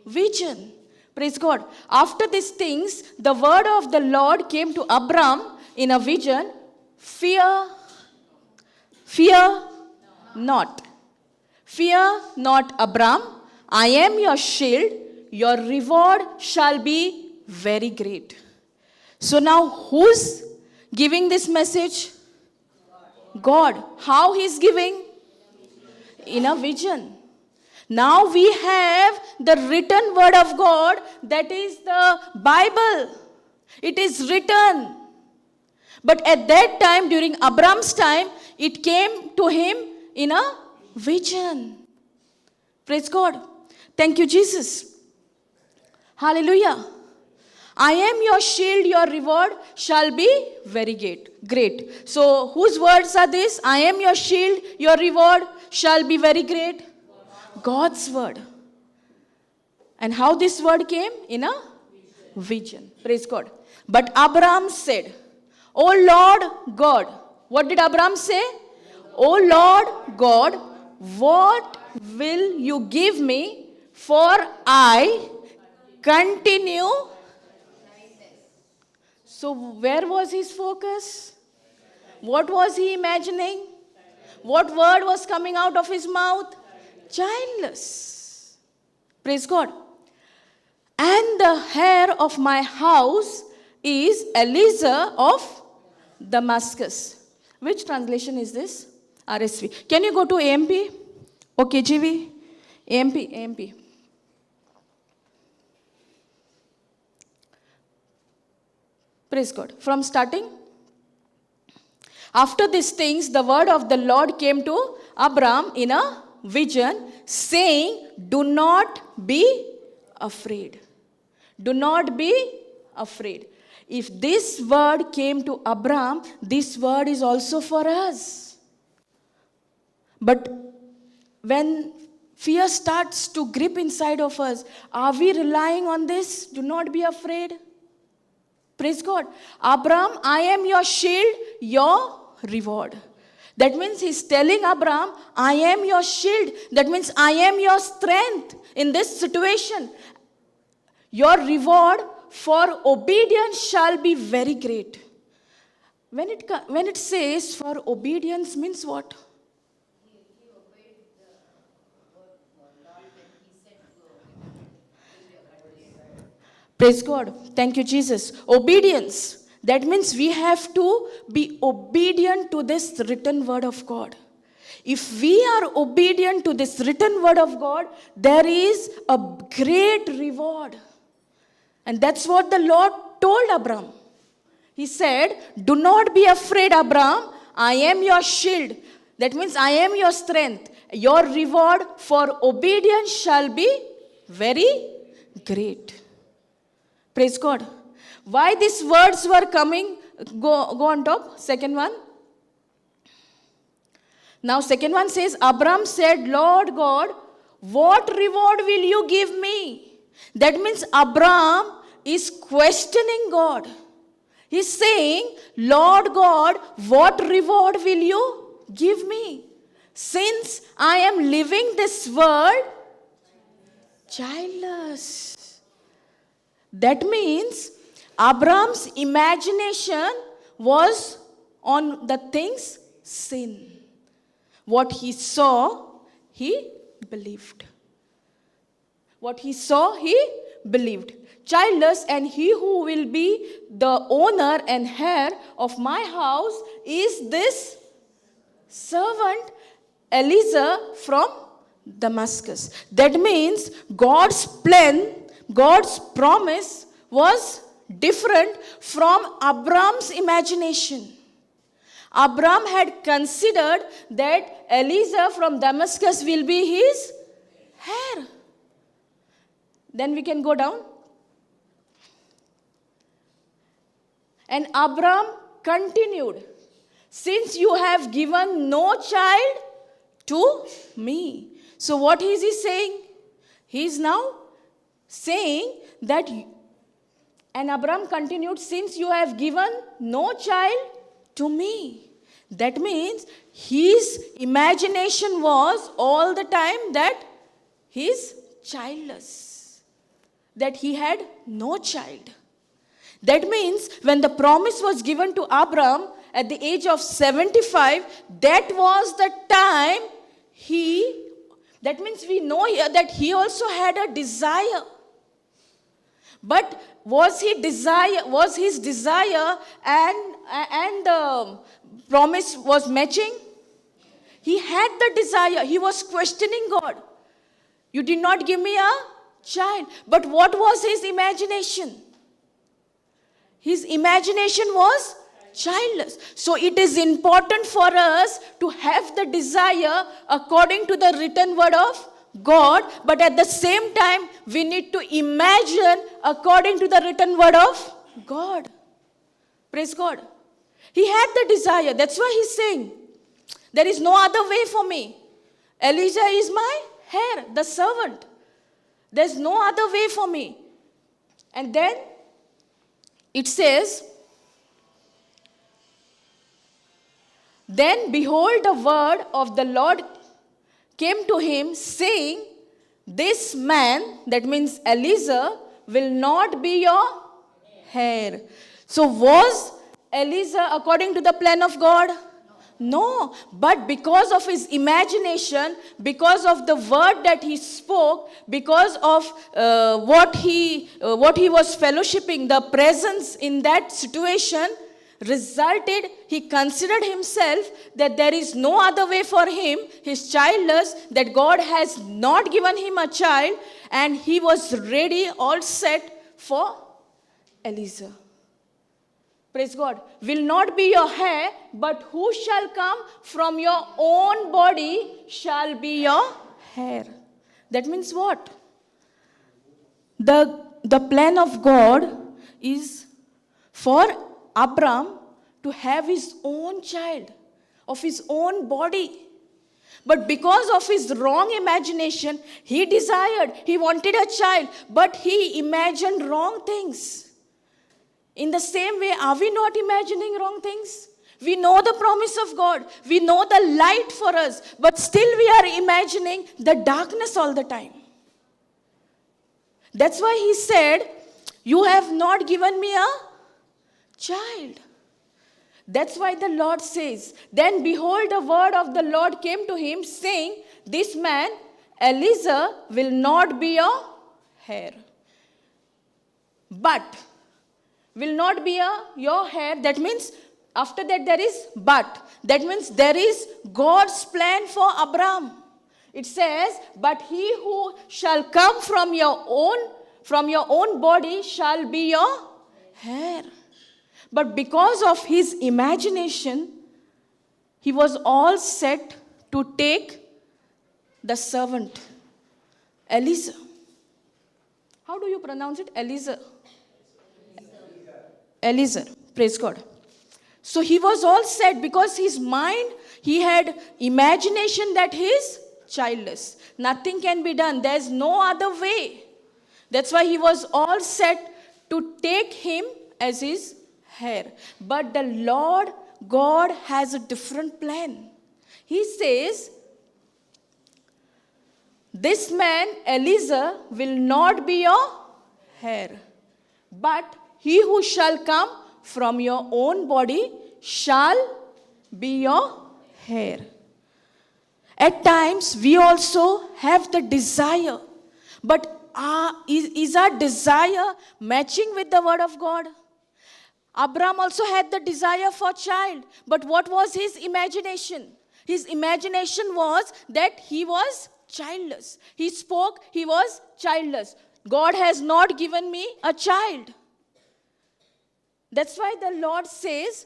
vision. Praise God. After these things, the word of the Lord came to Abram in a vision. Fear not. Fear not, Abram. I am your shield. Your reward shall be very great. So now, who's giving this message? God. How he's giving? In a vision. Now we have the written word of God, that is the Bible. It is written. But at that time, during Abram's time, it came to him in a vision. Praise God. Thank you, Jesus. Hallelujah. I am your shield, your reward shall be very great. So, whose words are this? I am your shield, your reward shall be very great. God's word. And how this word came? In a vision. Praise God. But Abraham said, O Lord God. What did Abraham say? O Lord God, what will you give me? For I continue. So where was his focus? What was he imagining? What word was coming out of his mouth? Childless. Praise God. And the heir of my house is Eliezer of Damascus. Which translation is this? RSV. Can you go to AMP? Or KJV? AMP. Praise God. From starting. After these things, the word of the Lord came to Abram in a vision, saying, do not be afraid. Do not be afraid. If this word came to Abram, this word is also for us. But when Fear starts to grip inside of us. Are we relying on this? Do not be afraid. Praise God. Abraham, I am your shield, your reward. That means he's telling Abraham, I am your shield. That means I am your strength in this situation. Your reward for obedience shall be very great. When it says for obedience means what? Praise God. Thank you, Jesus. Obedience. That means we have to be obedient to this written word of God. If we are obedient to this written word of God, there is a great reward. And that's what the Lord told Abraham. He said, do not be afraid, Abraham. I am your shield. That means I am your strength. Your reward for obedience shall be very great. Praise God. Why these words were coming? Go on top. Second one. Now second one says, Abraham said, Lord God, what reward will you give me? That means Abraham is questioning God. He's saying, Lord God, what reward will you give me? Since I am living this world childless. That means Abraham's imagination was on the things sin. What he saw, he believed. What he saw, he believed. Childless, and he who will be the owner and heir of my house is this servant Eliezer from Damascus. That means God's plan, God's promise was different from Abraham's imagination. Abraham had considered that Eliezer from Damascus will be his heir. Then we can go down. And Abraham continued, since you have given no child to me. So what is he saying? He is now saying that, and Abraham continued, since you have given no child to me. That means his imagination was all the time that he is childless, that he had no child. That means when the promise was given to Abraham at the age of 75, that was the time that means we know here that he also had a desire. But was his desire and the promise was matching? He had the desire. He was questioning God. You did not give me a child. But what was his imagination? His imagination was childless. So it is important for us to have the desire according to the written word of God, but at the same time we need to imagine according to the written word of God. Praise God. He had the desire. That's why he's saying, there is no other way for me. Elijah is my heir, the servant. There's no other way for me. And then it says, then behold, the word of the Lord came to him, saying, this man, that means Eliezer, will not be your heir. So was Eliezer according to the plan of God? No, but because of his imagination, because of the word that he spoke, because of what he was fellowshipping, the presence in that situation resulted, he considered himself that there is no other way for him. He's childless, that God has not given him a child, and he was ready, all set for Eliezer. Praise God. Will not be your heir, but who shall come from your own body shall be your heir. That means what? The plan of God is for Abraham to have his own child of his own body. But because of his wrong imagination, he wanted a child, but he imagined wrong things. In the same way, are we not imagining wrong things? We know the promise of God. We know the light for us, but still we are imagining the darkness all the time. That's why he said, you have not given me a child. That's why the Lord says, then behold, the word of the Lord came to him, saying, this man, Eliezer, will not be your heir. But, will not be your heir, that means, after that there is but. That means there is God's plan for Abraham. It says, but he who shall come from your own body shall be your heir. But because of his imagination, he was all set to take the servant, Eliezer. How do you pronounce it? Eliezer. Eliezer. Praise God. So he was all set because his mind, he had imagination that he is childless. Nothing can be done. There's no other way. That's why he was all set to take him as his heir. But the Lord God has a different plan. He says, this man, Eliezer, will not be your heir, but he who shall come from your own body shall be your heir. At times, we also have the desire, but is our desire matching with the word of God? Abraham also had the desire for child, but what was his imagination? His imagination was that he was childless. He spoke, he was childless. God has not given me a child. That's why the Lord says,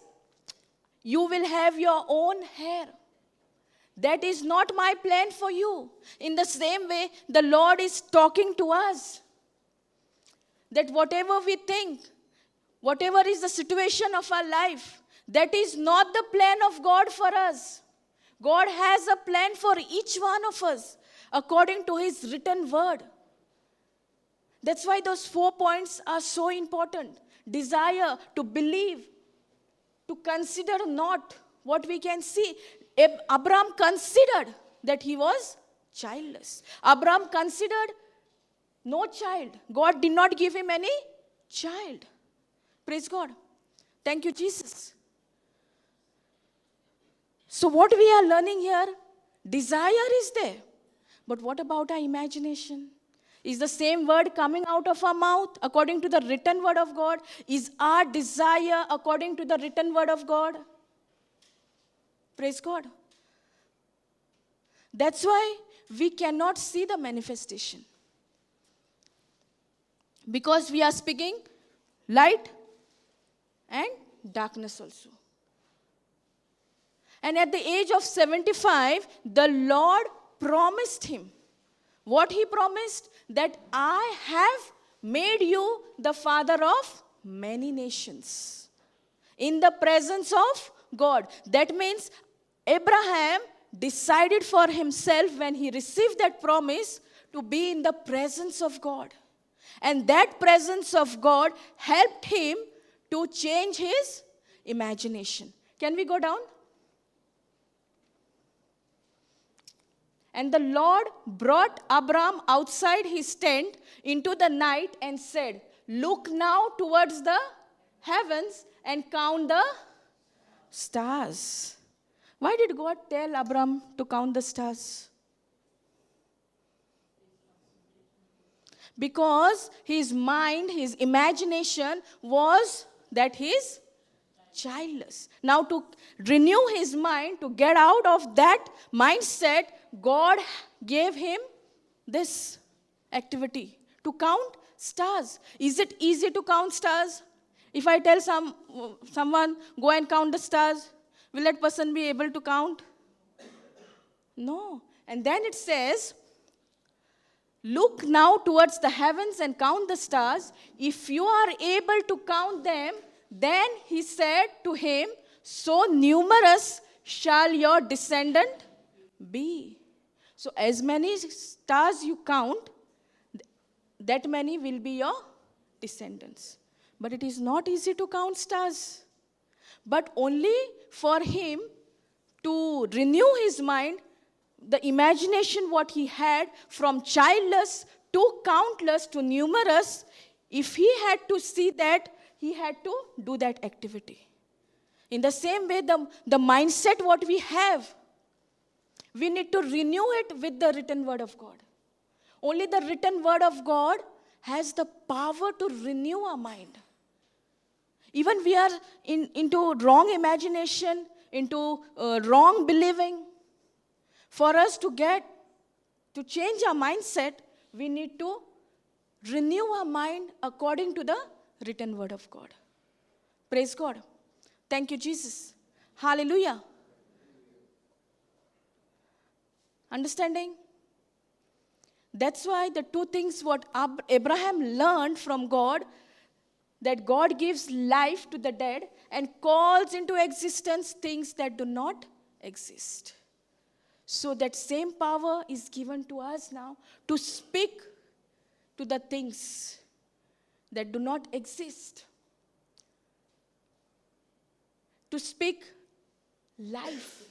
you will have your own heir. That is not my plan for you. In the same way, the Lord is talking to us. That whatever we think, whatever is the situation of our life, that is not the plan of God for us. God has a plan for each one of us according to his written word. That's why those 4 points are so important. Desire, to believe, to consider not what we can see. Abraham considered that he was childless. Abraham considered no child. God did not give him any child. Praise God. Thank you, Jesus. So what we are learning here, desire is there. But what about our imagination? Is the same word coming out of our mouth according to the written word of God? Is our desire according to the written word of God? Praise God. That's why we cannot see the manifestation. Because we are speaking light and darkness also. And at the age of 75, the Lord promised him. What he promised? That I have made you the father of many nations. In the presence of God. That means Abraham decided for himself when he received that promise to be in the presence of God. And that presence of God helped him to change his imagination. Can we go down? And the Lord brought Abram outside his tent into the night and said, look now towards the heavens and count the stars. Why did God tell Abram to count the stars? Because his mind, his imagination was that he is childless. Now to renew his mind, to get out of that mindset, God gave him this activity, to count stars. Is it easy to count stars? If I tell someone, go and count the stars, will that person be able to count? No. And then it says, look now towards the heavens and count the stars. If you are able to count them, then he said to him, so numerous shall your descendant be. So as many stars you count, that many will be your descendants. But it is not easy to count stars. But only for him to renew his mind, the imagination what he had from childless to countless to numerous, if he had to see that, he had to do that activity. In the same way, the mindset what we have, we need to renew it with the written word of God. Only the written word of God has the power to renew our mind. Even we are into wrong imagination, into wrong believing. For us to change our mindset, we need to renew our mind according to the written word of God. Praise God. Thank you, Jesus. Hallelujah. Understanding? That's why the two things what Abraham learned from God, that God gives life to the dead and calls into existence things that do not exist. So that same power is given to us now to speak to the things that do not exist. To speak life.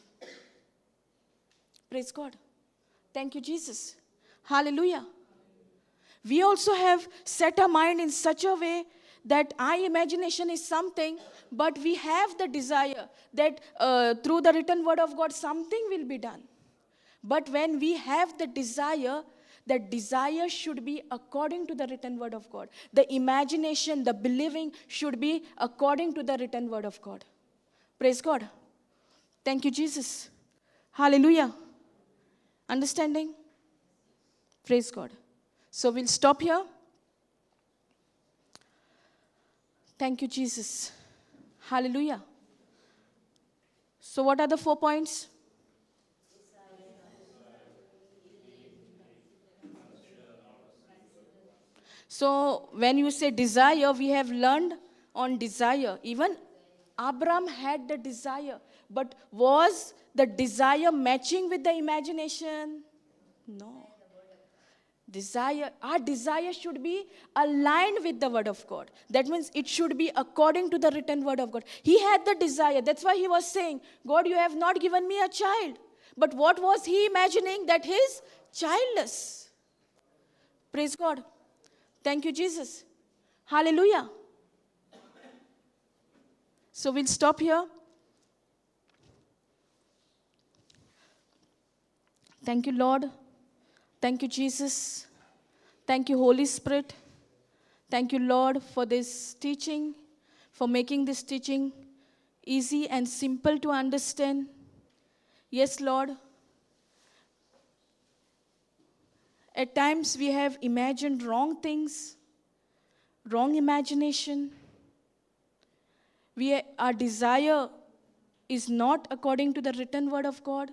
Praise God. Thank you, Jesus. Hallelujah. We also have set our mind in such a way that our imagination is something, but we have the desire that through the written word of God, something will be done. But when we have the desire, that desire should be according to the written word of God. The imagination, the believing should be according to the written word of God. Praise God. Thank you, Jesus. Hallelujah. Understanding? Praise God. So we'll stop here. Thank you, Jesus. Hallelujah. So what are the 4 points? So when you say desire, we have learned on desire. Even Abraham had the desire. But was the desire matching with the imagination? No. Our desire should be aligned with the word of God. That means it should be according to the written word of God. He had the desire. That's why he was saying, God, you have not given me a child. But what was he imagining? That he is childless. Praise God. Thank you, Jesus. Hallelujah. So we'll stop here. Thank you, Lord. Thank you, Jesus. Thank you, Holy Spirit. Thank you, Lord, for this teaching, for making this teaching easy and simple to understand. Yes, Lord. At times we have imagined wrong things, wrong imagination. Our desire is not according to the written word of God.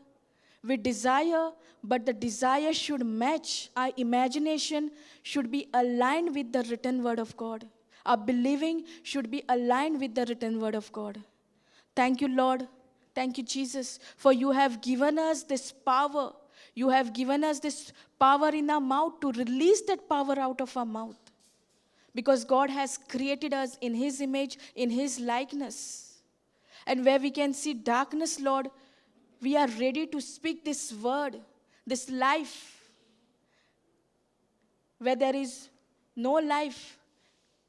We desire, but the desire should match. Our imagination should be aligned with the written word of God. Our believing should be aligned with the written word of God. Thank you, Lord. Thank you, Jesus, for you have given us this power. You have given us this power in our mouth to release that power out of our mouth. Because God has created us in His image, in His likeness. And where we can see darkness, Lord, we are ready to speak this word, this life. Where there is no life,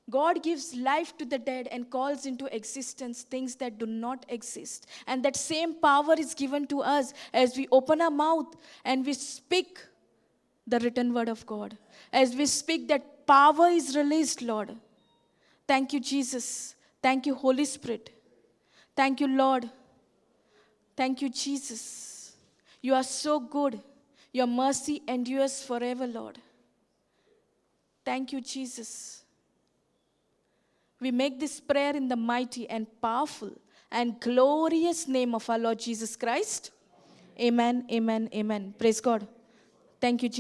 God gives life to the dead and calls into existence things that do not exist. And that same power is given to us as we open our mouth and we speak the written word of God. As we speak, that power is released, Lord. Thank you, Jesus. Thank you, Holy Spirit. Thank you, Lord. Thank you, Jesus. You are so good. Your mercy endures forever, Lord. Thank you, Jesus. We make this prayer in the mighty and powerful and glorious name of our Lord Jesus Christ. Amen, amen, amen. Praise God. Thank you, Jesus.